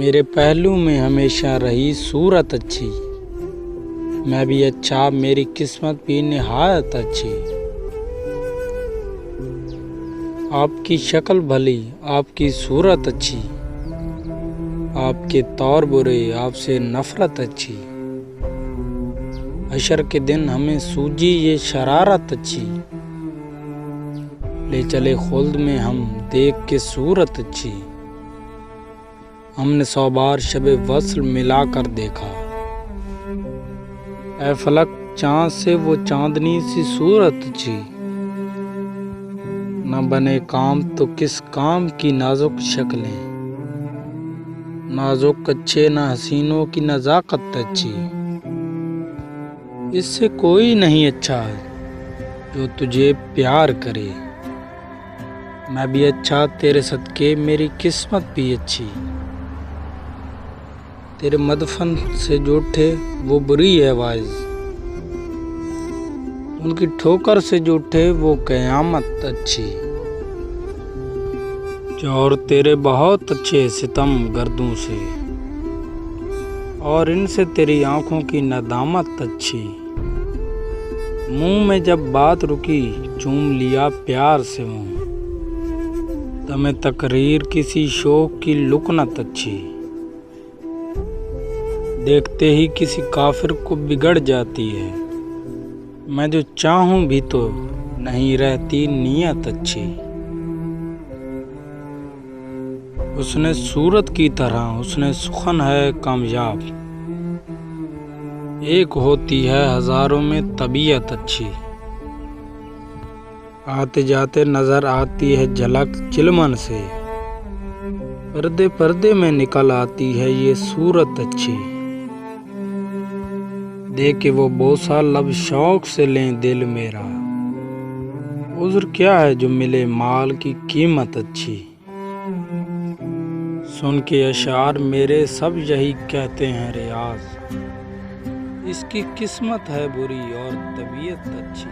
मेरे पहलू में हमेशा रही सूरत अच्छी। मैं भी अच्छा, मेरी किस्मत भी निहायत अच्छी। आपकी शक्ल भली, आपकी सूरत अच्छी, आपके तौर बुरे, आपसे नफरत अच्छी। हशर के दिन हमें सूझी ये शरारत अच्छी। ले चले खुल्द में हम देख के सूरत अच्छी। हमने 100 बार शबे वस्ल मिला कर देखा। ऐ फलक चाँद से वो चांदनी सी सूरत अच्छी। न बने काम तो किस काम की नाजुक शक्लें। नाजुक अच्छे न हसीनों की नजाकत अच्छी। इससे कोई नहीं अच्छा जो तुझे प्यार करे। मैं भी अच्छा तेरे सदके, मेरी किस्मत भी अच्छी। तेरे मदफन से जो उठे वो बुरी है वाइज। उनकी ठोकर से जो उठे वो कयामत अच्छी। और तेरे बहुत अच्छे सितम गर्दों से, और इनसे तेरी आंखों की नदामत अच्छी। मुंह में जब बात रुकी चूम लिया प्यार से मुंह। तमे तकरीर किसी शौक की लुकनत अच्छी। देखते ही किसी काफिर को बिगड़ जाती है। मैं जो चाहूं भी तो नहीं रहती नीयत अच्छी। उसने सूरत की तरह, उसने सुखन है कामयाब। एक होती है हजारों में तबीयत अच्छी। आते जाते नजर आती है झलक चिलमन से। पर्दे पर्दे में निकल आती है ये सूरत अच्छी। दे के वो बोसा लब शौक से लें दिल मेरा। उज़्र क्या है जो मिले माल की कीमत अच्छी। सुन के अशार मेरे सब यही कहते हैं रियाज। इसकी किस्मत है बुरी और तबीयत अच्छी।